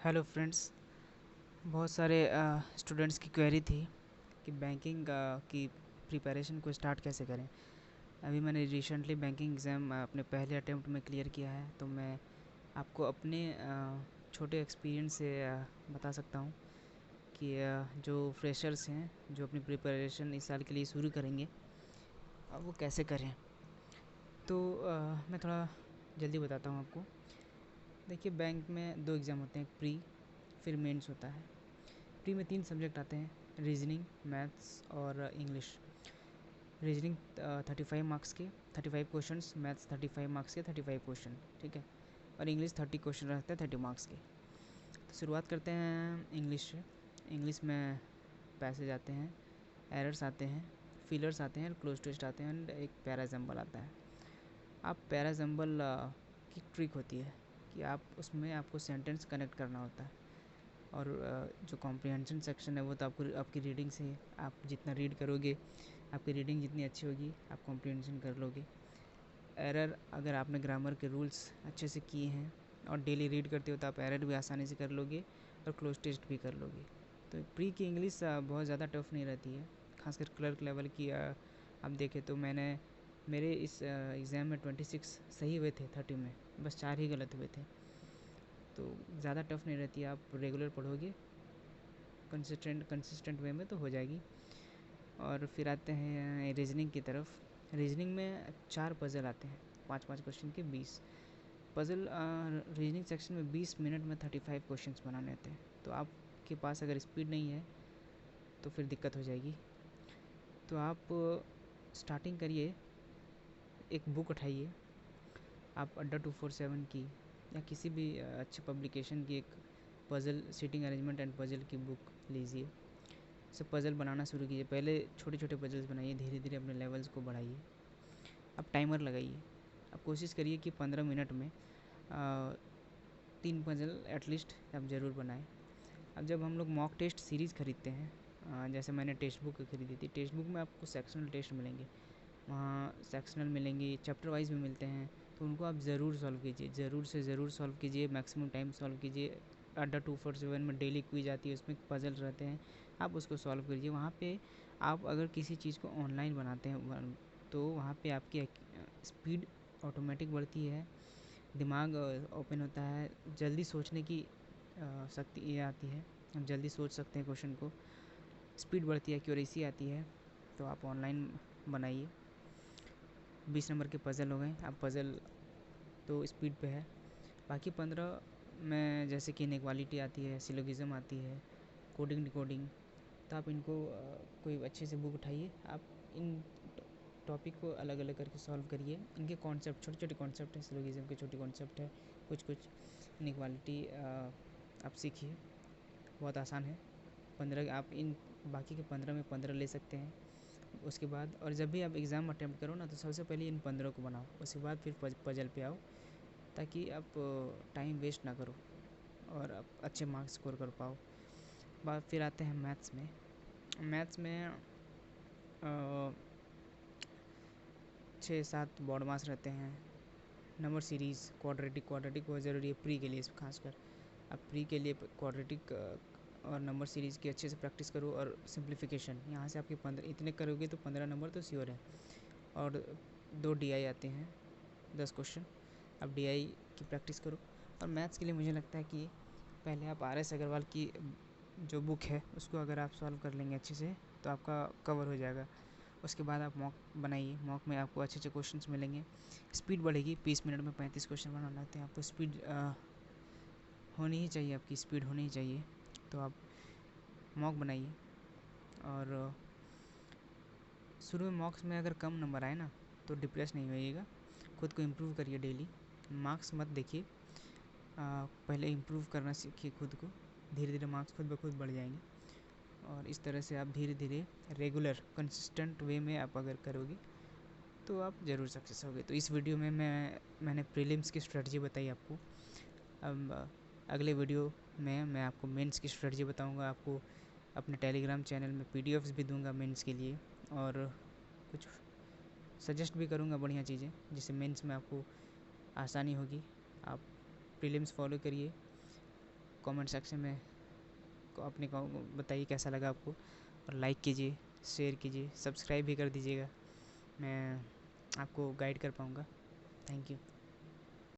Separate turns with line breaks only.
Hello friends. बहुत सारे students की क्वेरी थी कि बैंकिंग की प्रिपरेशन को स्टार्ट कैसे करें। अभी मैंने रिसेंटली बैंकिंग एग्ज़ाम अपने पहले अटेम्प्ट में क्लियर किया है, तो मैं आपको अपने छोटे एक्सपीरियंस से बता सकता हूँ कि जो फ्रेशर्स हैं जो अपनी प्रिपरेशन इस साल के लिए शुरू करेंगे वो कैसे करें। तो मैं थोड़ा जल्दी बताता हूँ आपको। देखिए, बैंक में 2 एग्ज़ाम होते हैं, प्री फिर मेंस होता है। प्री में 3 सब्जेक्ट आते हैं, रीजनिंग, मैथ्स और इंग्लिश। रीजनिंग 35 मार्क्स के 35 क्वेश्चंस, मैथ्स 35 मार्क्स के 35 क्वेश्चन, ठीक है। और इंग्लिश 30 क्वेश्चन रहते हैं 30 मार्क्स के। तो शुरुआत करते हैं इंग्लिश से। इंग्लिश में पैसेज आते हैं, एरर्स आते हैं, फिलर्स आते हैं, क्लोज टेस्ट आते हैं एंड एक पैराजम्बल आता है। आप पैराजम्बल की ट्रिक होती है कि आप उसमें आपको सेंटेंस कनेक्ट करना होता है। और जो कॉम्प्रिहेंशन सेक्शन है वो तो आपकी रीडिंग से है। आप जितना रीड करोगे, आपकी रीडिंग जितनी अच्छी होगी, आप कॉम्प्रिहेंशन कर लोगे। एरर, अगर आपने ग्रामर के रूल्स अच्छे से किए हैं और डेली रीड करते हो तो आप एरर भी आसानी से कर लोगे और क्लोज टेस्ट भी कर लोगे। तो प्री की इंग्लिश बहुत ज़्यादा टफ नहीं रहती है, खासकर क्लर्क लेवल की। आप देखें तो मेरे इस एग्ज़ाम में 26 सही हुए थे 30 में, बस 4 ही गलत हुए थे। तो ज़्यादा टफ नहीं रहती है, आप रेगुलर पढ़ोगे कंसिस्टेंट वे में तो हो जाएगी। और फिर आते हैं रीजनिंग की तरफ। रीजनिंग में 4 पज़ल आते हैं, 5-5 क्वेश्चन के 20 पज़ल। रीजनिंग सेक्शन में 20 मिनट में 35 क्वेश्चंस बनाने होते हैं। तो आपके पास अगर स्पीड नहीं है तो फिर दिक्कत हो जाएगी। तो आप स्टार्टिंग करिए, एक बुक उठाइए, आप अड्डा 247 की या किसी भी अच्छे पब्लिकेशन की एक puzzle seating arrangement and puzzle की बुक लीजिए। सब पज़ल बनाना शुरू कीजिए। पहले छोटे छोटे पज़ल्स बनाइए, धीरे धीरे अपने लेवल्स को बढ़ाइए। अब टाइमर लगाइए। अब कोशिश करिए कि 15 मिनट में 3 पज़ल एटलीस्ट आप ज़रूर बनाएं। अब जब हम लोग मॉक टेस्ट सीरीज़ खरीदते हैं, जैसे मैंने टेक्स्ट बुक खरीदी थी, टेक्स्ट बुक में आपको सेक्शनल टेस्ट मिलेंगे, वहाँ सेक्शनल मिलेंगे, चैप्टर वाइज भी मिलते हैं। तो उनको आप ज़रूर सॉल्व कीजिए, ज़रूर से ज़रूर सॉल्व कीजिए, मैक्सिमम टाइम सॉल्व कीजिए। अड्डा 247 में डेली क्विज आती है, उसमें पजल रहते हैं, आप उसको सॉल्व कीजिए। वहाँ पे आप अगर किसी चीज़ को ऑनलाइन बनाते हैं तो वहाँ पे आपकी स्पीड ऑटोमेटिक बढ़ती है, दिमाग ओपन होता है, जल्दी सोचने की शक्ति ये आती है, हम जल्दी सोच सकते हैं क्वेश्चन को, स्पीड बढ़ती है, एक्यूरेसी आती है। तो आप ऑनलाइन बनाइए। 20 नंबर के पज़ल हो गए। अब पज़ल तो स्पीड पे है, बाकी 15 में जैसे कि इनइक्वालिटी आती है, सिलोगिज़म आती है, कोडिंग डिकोडिंग। तो आप इनको कोई अच्छे से बुक उठाइए, आप इन टॉपिक को अलग अलग करके सॉल्व करिए। इनके कॉन्सेप्ट छोटे छोटे कॉन्सेप्ट हैं, सिलोगिज़म के छोटे कॉन्सेप्ट है, कुछ कुछ इनइक्वालिटी आप सीखिए, बहुत आसान है। 15 आप इन बाकी के 15 में 15 ले सकते हैं। उसके बाद और जब भी आप एग्ज़ाम अटैम्प्ट करो ना, तो सबसे पहले इन 15 को बनाओ, उसके बाद फिर पजल पे आओ, ताकि आप टाइम वेस्ट ना करो और आप अच्छे मार्क्स स्कोर कर पाओ। बाद फिर आते हैं मैथ्स में। मैथ्स में 6-7 बॉड मास रहते हैं, नंबर सीरीज़, क्वाड्रेटिक बहुत ज़रूरी है प्री के लिए खासकर। अब प्री के लिए क्वाड्रेटिक और नंबर सीरीज़ की अच्छे से प्रैक्टिस करो, और सिंप्लीफिकेशन यहाँ से आपके 15 इतने करोगे तो 15 नंबर तो श्योर है। और 2 DI आते हैं, 10 क्वेश्चन। अब DI की प्रैक्टिस करो। और मैथ्स के लिए मुझे लगता है कि पहले आप RS अग्रवाल की जो बुक है उसको अगर आप सॉल्व कर लेंगे अच्छे से तो आपका कवर हो जाएगा। उसके बाद आप मॉक बनाइए, मॉक में आपको अच्छे अच्छे क्वेश्चंस मिलेंगे, स्पीड बढ़ेगी। 20 मिनट में 35 क्वेश्चन बनाना होते हैं, आपको स्पीड होनी ही चाहिए, आपकी स्पीड होनी ही चाहिए। तो आप मॉक बनाइए। और शुरू में मॉक्स में अगर कम नंबर आए ना तो डिप्रेस नहीं होइएगा, खुद को इम्प्रूव करिए डेली। मार्क्स मत देखिए, पहले इम्प्रूव करना सीखिए खुद को, धीरे धीरे मार्क्स खुद ब खुद बढ़ जाएंगे। और इस तरह से आप धीरे धीरे रेगुलर कंसिस्टेंट वे में आप अगर करोगे तो आप ज़रूर सक्सेस होगे। तो इस वीडियो में मैंने प्रीलिम्स की स्ट्रेटजी बताई आपको। अब अगले वीडियो में मैं आपको मेंस की स्ट्रेटजी बताऊंगा। आपको अपने टेलीग्राम चैनल में PDFs भी दूंगा मेंस के लिए, और कुछ सजेस्ट भी करूंगा बढ़िया चीज़ें, जिससे मेंस में आपको आसानी होगी। आप प्रीलिम्स फॉलो करिए, कमेंट सेक्शन में अपने बताइए कैसा लगा आपको, और लाइक कीजिए, शेयर कीजिए, सब्सक्राइब भी कर दीजिएगा, मैं आपको गाइड कर पाऊँगा। Thank you.